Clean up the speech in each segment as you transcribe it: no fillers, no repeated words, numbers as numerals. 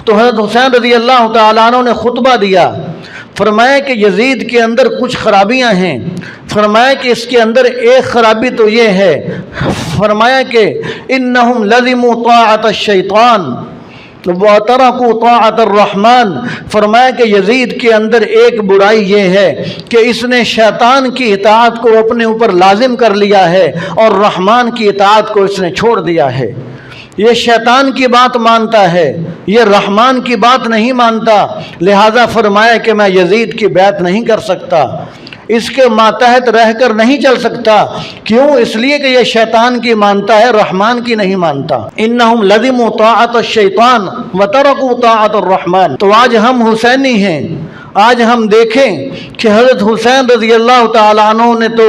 تو حضرت حسین رضی اللہ تعالیٰ عنہ نے خطبہ دیا، فرمایا کہ یزید کے اندر کچھ خرابیاں ہیں، فرمایا کہ اس کے اندر ایک خرابی تو یہ ہے، فرمایا کہ انہم لزموا طاعت الشیطان وَتَرَكُوا طَاعَةَ الرَّحْمَنِ، فرمایا کہ یزید کے اندر ایک برائی یہ ہے کہ اس نے شیطان کی اطاعت کو اپنے اوپر لازم کر لیا ہے اور رحمان کی اطاعت کو اس نے چھوڑ دیا ہے۔ یہ شیطان کی بات مانتا ہے، یہ رحمان کی بات نہیں مانتا، لہذا فرمایا کہ میں یزید کی بیعت نہیں کر سکتا، اس کے ماتحت رہ کر نہیں چل سکتا۔ کیوں؟ اس لیے کہ یہ شیطان کی مانتا ہے، رحمان کی نہیں مانتا۔ انہم لزموا طاعت الشیطان وترکوا طاعت الرحمن۔ تو آج ہم حسینی ہیں، آج ہم دیکھیں کہ حضرت حسین رضی اللہ تعالیٰ عنہ نے تو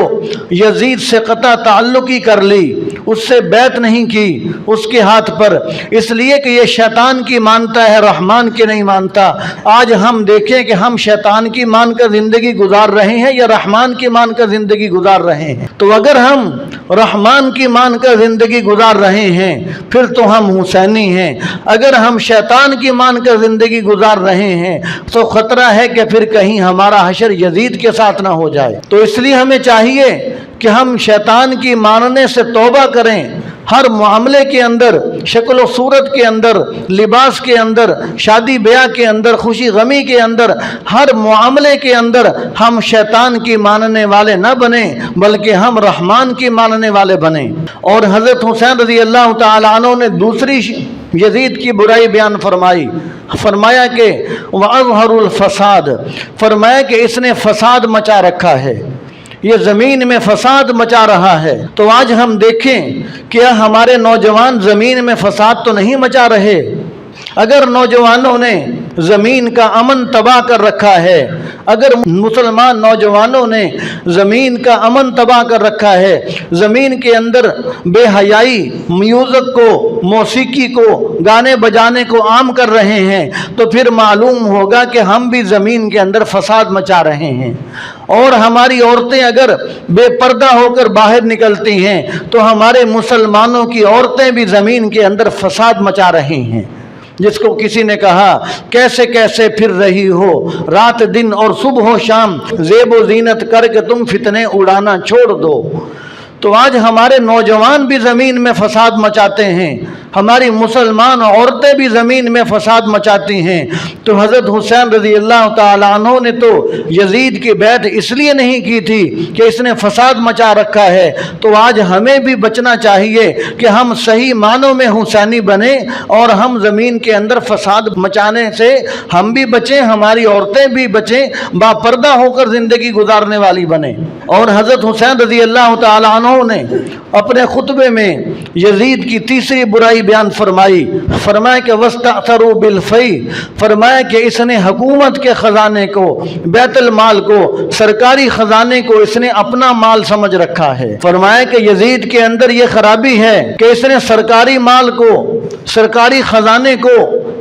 یزید سے قطع تعلق ہی کر لی، اس سے بیعت نہیں کی اس کے ہاتھ پر، اس لیے کہ یہ شیطان کی مانتا ہے، رحمان کی نہیں مانتا۔ آج ہم دیکھیں کہ ہم شیطان کی مان کر زندگی گزار رہے ہیں یا رحمان کی مان کر زندگی گزار رہے ہیں۔ تو اگر ہم رحمان کی مان کر زندگی گزار رہے ہیں پھر تو ہم حسینی ہیں، اگر ہم شیطان کی مان کر زندگی گزار رہے ہیں تو خطرہ ہے کہ پھر کہیں ہمارا حشر یزید کے ساتھ نہ ہو جائے۔ تو اس لیے ہمیں چاہیے کہ ہم شیطان کی ماننے سے توبہ کریں، ہر معاملے کے اندر، شکل و صورت کے اندر، لباس کے اندر، شادی بیاہ کے اندر، خوشی غمی کے اندر، ہر معاملے کے اندر ہم شیطان کی ماننے والے نہ بنیں بلکہ ہم رحمان کی ماننے والے بنیں۔ اور حضرت حسین رضی اللہ تعالیٰ عنہ نے دوسری یزید کی برائی بیان فرمائی، فرمایا کہ وَأَظْهَرُ الْفَسَادِ، فرمایا کہ اس نے فساد مچا رکھا ہے، یہ زمین میں فساد مچا رہا ہے۔ تو آج ہم دیکھیں کہ ہمارے نوجوان زمین میں فساد تو نہیں مچا رہے؟ اگر نوجوانوں نے زمین کا امن تباہ کر رکھا ہے، اگر مسلمان نوجوانوں نے زمین کا امن تباہ کر رکھا ہے، زمین کے اندر بے حیائی، میوزک کو، موسیقی کو، گانے بجانے کو عام کر رہے ہیں، تو پھر معلوم ہوگا کہ ہم بھی زمین کے اندر فساد مچا رہے ہیں۔ اور ہماری عورتیں اگر بے پردہ ہو کر باہر نکلتی ہیں تو ہمارے مسلمانوں کی عورتیں بھی زمین کے اندر فساد مچا رہی ہیں۔ جس کو کسی نے کہا کیسے کیسے پھر رہی ہو رات دن اور صبح و شام، زیب و زینت کر کے تم فتنے اڑانا چھوڑ دو۔ تو آج ہمارے نوجوان بھی زمین میں فساد مچاتے ہیں، ہماری مسلمان عورتیں بھی زمین میں فساد مچاتی ہیں۔ تو حضرت حسین رضی اللہ تعالیٰ عنہ نے تو یزید کی بیعت اس لیے نہیں کی تھی کہ اس نے فساد مچا رکھا ہے۔ تو آج ہمیں بھی بچنا چاہیے کہ ہم صحیح معنوں میں حسینی بنیں اور ہم زمین کے اندر فساد مچانے سے ہم بھی بچیں، ہماری عورتیں بھی بچیں، باپردہ ہو کر زندگی گزارنے والی بنیں۔ اور حضرت حسین رضی اللہ تعالیٰ عنہ نے اپنے خطبے میں یزید کی تیسری برائی بیان فرمائی، فرمایا کہ وَاسْتَأْثَرُوا بِالْفَيْءِ، فرمایا کہ اس نے حکومت کے خزانے کو، بیت المال کو، سرکاری خزانے کو اس نے اپنا مال سمجھ رکھا ہے۔ فرمایا کہ یزید کے اندر یہ خرابی ہے کہ اس نے سرکاری مال کو، سرکاری خزانے کو،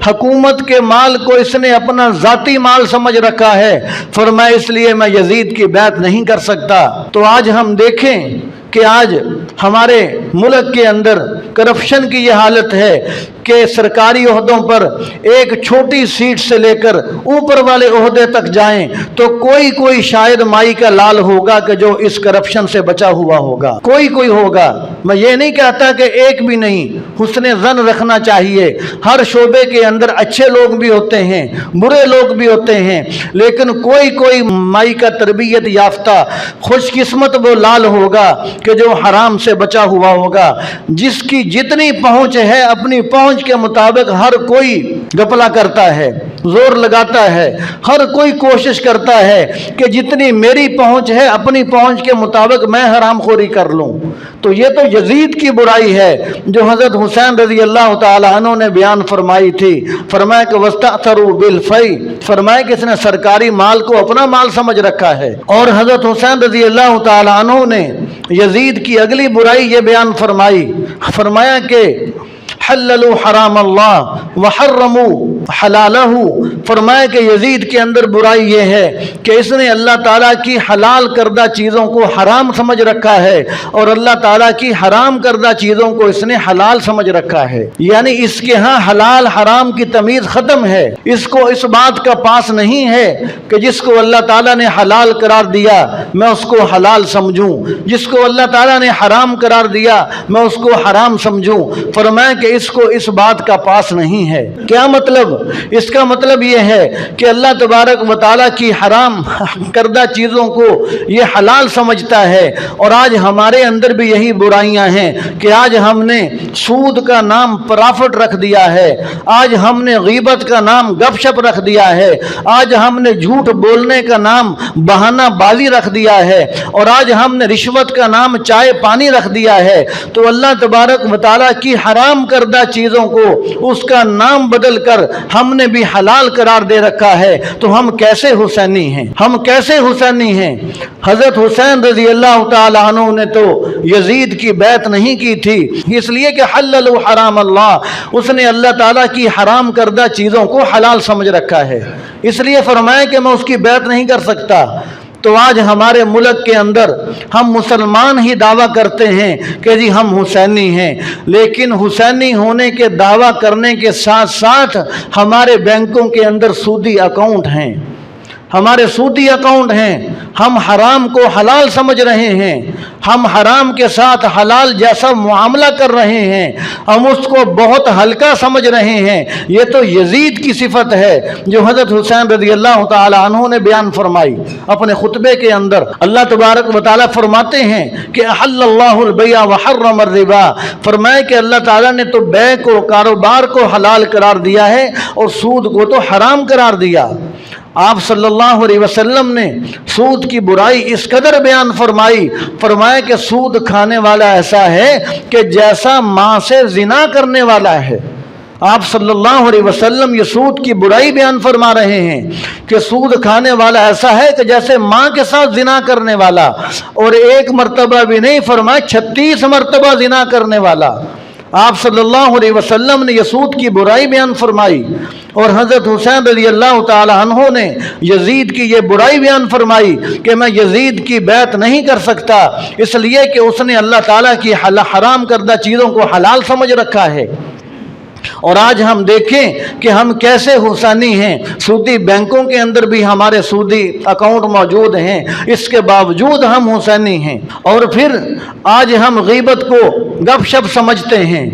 حکومت کے مال کو اس نے اپنا ذاتی مال سمجھ رکھا ہے۔ فرمایا اس لیے میں یزید کی بیعت نہیں کر سکتا۔ تو آج ہم دیکھیں کہ آج ہمارے ملک کے اندر کرپشن کی یہ حالت ہے کہ سرکاری عہدوں پر ایک چھوٹی سیٹ سے لے کر اوپر والے عہدے تک جائیں تو کوئی شاید مائی کا لال ہوگا کہ جو اس کرپشن سے بچا ہوا ہوگا، کوئی ہوگا۔ میں یہ نہیں کہتا کہ ایک بھی نہیں، حسن ظن رکھنا چاہیے، ہر شعبے کے اندر اچھے لوگ بھی ہوتے ہیں، برے لوگ بھی ہوتے ہیں، لیکن کوئی مائی کا تربیت یافتہ خوش قسمت وہ لال ہوگا کہ جو حرام سے بچا ہوا ہوگا، جس کی جتنی پہنچ ہے اپنی پہنچ کے مطابق ہر کوئی گپلا کرتا ہے، زور لگاتا ہے، ہر کوئی کوشش کرتا ہے کہ جتنی میری پہنچ ہے اپنی پہنچ کے مطابق میں حرام خوری کر لوں۔ تو یہ تو یزید کی برائی ہے جو حضرت حسین رضی اللہ تعالیٰ عنہ نے بیان فرمائی تھی۔ فرمایا کہ وَاسْتَأْثَرُوا بِالْفَيْءِ، فرمایا کہ اس نے سرکاری مال کو اپنا مال سمجھ رکھا ہے۔ اور حضرت حسین رضی اللہ تعالیٰ عنہ نے یزید کی اگلی برائی یہ بیان فرمائی، فرمایا کہ حللوا حرام اللہ وحرموا حلالہ، فرمایا کہ یزید کے اندر برائی یہ ہے کہ اس نے اللہ تعالیٰ کی حلال کردہ چیزوں کو حرام سمجھ رکھا ہے اور اللہ تعالیٰ کی حرام کردہ چیزوں کو اس نے حلال سمجھ رکھا ہے، یعنی اس کے ہاں حلال حرام کی تمیز ختم ہے۔ اس کو اس بات کا پاس نہیں ہے کہ جس کو اللہ تعالیٰ نے حلال قرار دیا میں اس کو حلال سمجھوں، جس کو اللہ تعالیٰ نے حرام قرار دیا میں اس کو حرام سمجھوں۔ فرمایا کہ اس کو اس بات کا پاس نہیں ہے۔ کیا مطلب؟ اس کا مطلب یہ ہے کہ اللہ تبارک و تعالیٰ کی حرام کردہ چیزوں کو یہ حلال سمجھتا ہے، اور آج ہمارے اندر بھی یہی برائیاں ہیں کہ آج ہم نے سود کا نام پرافٹ رکھ دیا ہے، آج ہم نے غیبت کا نام گپ شپ رکھ دیا ہے، آج ہم نے جھوٹ بولنے کا نام بہانہ بازی رکھ دیا ہے، اور آج ہم نے رشوت کا نام چائے پانی رکھ دیا ہے۔ تو اللہ تبارک و تعالیٰ کی حرام کردہ چیزوں کو اس کا نام بدل کر ہم نے بھی حلال قرار دے رکھا ہے۔ تو ہم کیسے حسینی ہیں؟ ہم کیسے حسینی ہیں؟ حضرت حسین رضی اللہ تعالیٰ عنہ نے تو یزید کی بیعت نہیں کی تھی، اس لیے کہ حللوا حرام اللہ، اس نے اللہ تعالیٰ کی حرام کردہ چیزوں کو حلال سمجھ رکھا ہے، اس لیے فرمایا کہ میں اس کی بیعت نہیں کر سکتا۔ تو آج ہمارے ملک کے اندر ہم مسلمان ہی دعویٰ کرتے ہیں کہ جی ہم حسینی ہیں، لیکن حسینی ہونے کے دعویٰ کرنے کے ساتھ ساتھ ہمارے بینکوں کے اندر سودی اکاؤنٹ ہیں، ہمارے سودی اکاؤنٹ ہیں، ہم حرام کو حلال سمجھ رہے ہیں، ہم حرام کے ساتھ حلال جیسا معاملہ کر رہے ہیں، ہم اس کو بہت ہلکا سمجھ رہے ہیں۔ یہ تو یزید کی صفت ہے جو حضرت حسین رضی اللہ تعالی عنہ نے بیان فرمائی اپنے خطبے کے اندر۔ اللہ تبارک و تعالیٰ فرماتے ہیں کہ احل اللہ البیع وحرم الربا، فرمائے کہ اللہ تعالیٰ نے تو بیع کو، کاروبار کو حلال قرار دیا ہے اور سود کو تو حرام قرار دیا۔ آپ صلی اللہ علیہ وسلم نے سود کی برائی اس قدر بیان فرمائی، فرمایا کہ سود کھانے والا ایسا ہے کہ جیسا ماں سے زنا کرنے والا ہے۔ آپ صلی اللہ علیہ وسلم یہ سود کی برائی بیان فرما رہے ہیں کہ سود کھانے والا ایسا ہے کہ جیسے ماں کے ساتھ زنا کرنے والا، اور ایک مرتبہ بھی نہیں فرمایا 36 مرتبہ زنا کرنے والا۔ آپ صلی اللہ علیہ وسلم نے یہ سود کی برائی بیان فرمائی، اور حضرت حسین رضی اللہ تعالی عنہ نے یزید کی یہ برائی بیان فرمائی کہ میں یزید کی بیعت نہیں کر سکتا، اس لیے کہ اس نے اللہ تعالیٰ کی حرام کردہ چیزوں کو حلال سمجھ رکھا ہے۔ اور آج ہم دیکھیں کہ ہم کیسے حسینی ہیں، سودی بینکوں کے اندر بھی ہمارے سودی اکاؤنٹ موجود ہیں، اس کے باوجود ہم حسینی ہیں۔ اور پھر آج ہم غیبت کو گپ شپ سمجھتے ہیں،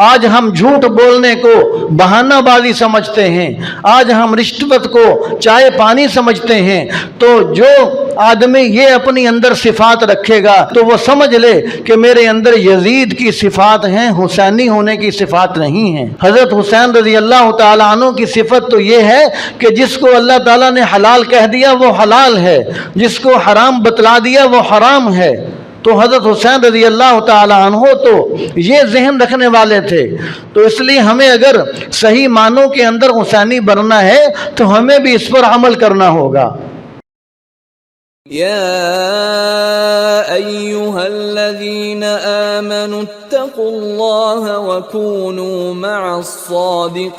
آج ہم جھوٹ بولنے کو بہانہ بازی سمجھتے ہیں، آج ہم رشوت کو چائے پانی سمجھتے ہیں۔ تو جو آدمی یہ اپنی اندر صفات رکھے گا تو وہ سمجھ لے کہ میرے اندر یزید کی صفات ہیں، حسینی ہونے کی صفات نہیں ہیں۔ حضرت حسین رضی اللہ تعالیٰ عنہ کی صفت تو یہ ہے کہ جس کو اللہ تعالیٰ نے حلال کہہ دیا وہ حلال ہے، جس کو حرام بتلا دیا وہ حرام ہے۔ تو حضرت حسین رضی اللہ تعالی عنہ تو یہ ذہن رکھنے والے تھے۔ تو اس لیے ہمیں اگر صحیح معنوں کے اندر حسینی بننا ہے تو ہمیں بھی اس پر عمل کرنا ہوگا۔ یا ایھا الذین آمنوا اتقوا اللہ وکونوا مع الصادقین